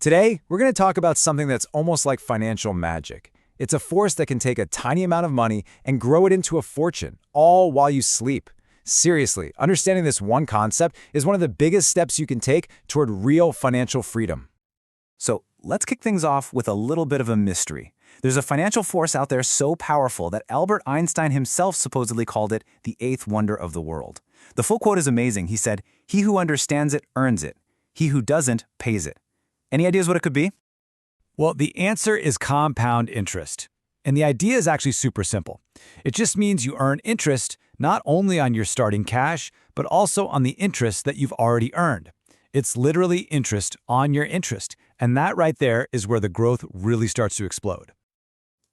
Today, we're going to talk about something that's almost like financial magic. It's a force that can take a tiny amount of money and grow it into a fortune, all while you sleep. Seriously, understanding this one concept is one of the biggest steps you can take toward real financial freedom. So, let's kick things off with a little bit of a mystery. There's a financial force out there so powerful that Albert Einstein himself supposedly called it the eighth wonder of the world. The full quote is amazing. He said, "He who understands it earns it. He who doesn't pays it." Any ideas what it could be? Well, the answer is compound interest. And the idea is actually super simple. It just means you earn interest not only on your starting cash, but also on the interest that you've already earned. It's literally interest on your interest. And that right there is where the growth really starts to explode.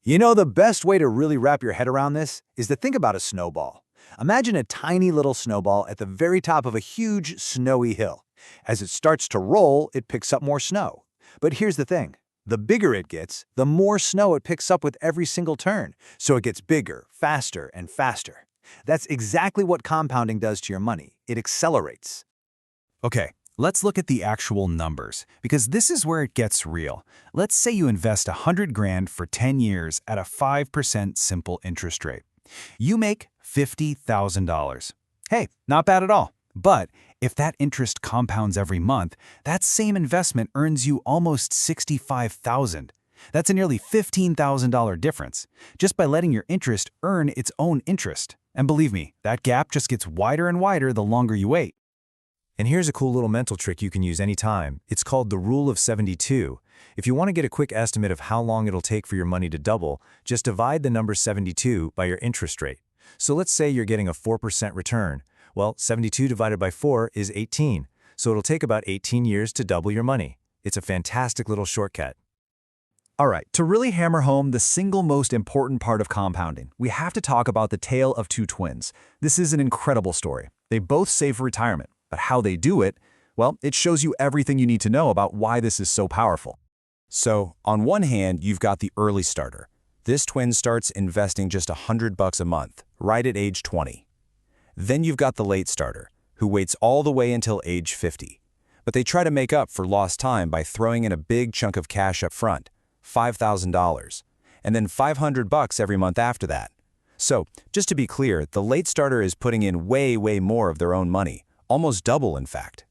You know, the best way to really wrap your head around this is to think about a snowball. Imagine a tiny little snowball at the very top of a huge snowy hill. As it starts to roll, it picks up more snow. But here's the thing. The bigger it gets, the more snow it picks up with every single turn. So it gets bigger, faster, and faster. That's exactly what compounding does to your money. It accelerates. Okay, let's look at the actual numbers, because this is where it gets real. Let's say you invest 100 grand for 10 years at a 5% simple interest rate. You make $50,000. Hey, not bad at all. But if that interest compounds every month, that same investment earns you almost $65,000. That's a nearly $15,000 difference, just by letting your interest earn its own interest. And believe me, that gap just gets wider and wider the longer you wait. And here's a cool little mental trick you can use anytime. It's called the Rule of 72. If you want to get a quick estimate of how long it'll take for your money to double, just divide the number 72 by your interest rate. So let's say you're getting a 4% return. Well, 72 divided by 4 is 18, so it'll take about 18 years to double your money. It's a fantastic little shortcut. All right, to really hammer home the single most important part of compounding, we have to talk about the tale of two twins. This is an incredible story. They both save for retirement, but how they do it, well, it shows you everything you need to know about why this is so powerful. So, on one hand, you've got the early starter. This twin starts investing just $100 a month, right at age 20. Then you've got the late starter, who waits all the way until age 50. But they try to make up for lost time by throwing in a big chunk of cash up front, $5,000, and then $500 every month after that. So, just to be clear, the late starter is putting in way more of their own money, almost double in fact.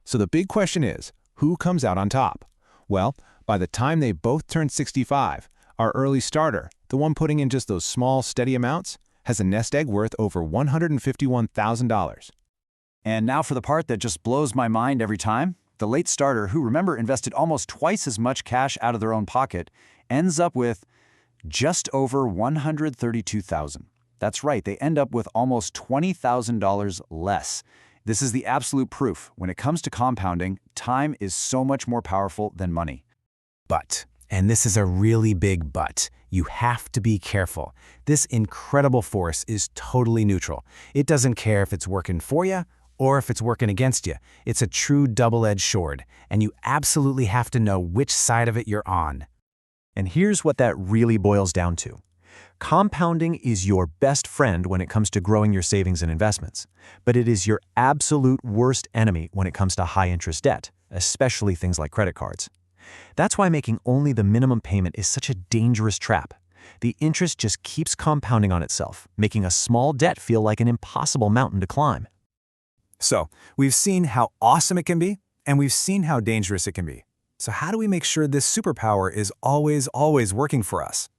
So the big question is, who comes out on top? Well, by the time they both turn 65, our early starter, the one putting in just those small, steady amounts, has a nest egg worth over $151,000. And now for the part that just blows my mind every time. The late starter, who remember invested almost twice as much cash out of their own pocket, ends up with just over $132,000. That's right, they end up with almost $20,000 less. This is the absolute proof. When it comes to compounding, time is so much more powerful than money. But, and this is a really big but, you have to be careful. This incredible force is totally neutral. It doesn't care if it's working for you or if it's working against you. It's a true double-edged sword, and you absolutely have to know which side of it you're on. And here's what that really boils down to. Compounding is your best friend when it comes to growing your savings and investments, but it is your absolute worst enemy when it comes to high-interest debt, especially things like credit cards. That's why making only the minimum payment is such a dangerous trap. The interest just keeps compounding on itself, making a small debt feel like an impossible mountain to climb. So, we've seen how awesome it can be, and we've seen how dangerous it can be. So how do we make sure this superpower is always working for us?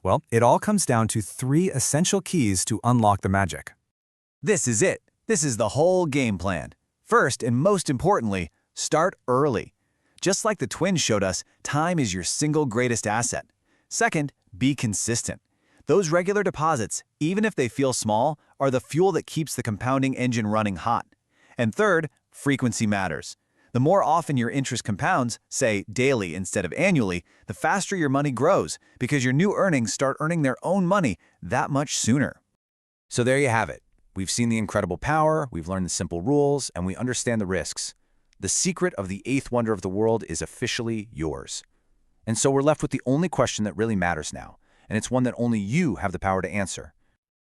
Well, it all comes down to 3 essential keys to unlock the magic. This is it. This is the whole game plan. First, and most importantly, start early. Just like the twins showed us, time is your single greatest asset. Second, be consistent. Those regular deposits, even if they feel small, are the fuel that keeps the compounding engine running hot. And third, frequency matters. The more often your interest compounds, say daily instead of annually, the faster your money grows because your new earnings start earning their own money that much sooner. So there you have it. We've seen the incredible power, we've learned the simple rules, and we understand the risks. The secret of the eighth wonder of the world is officially yours. And so we're left with the only question that really matters now, and it's one that only you have the power to answer.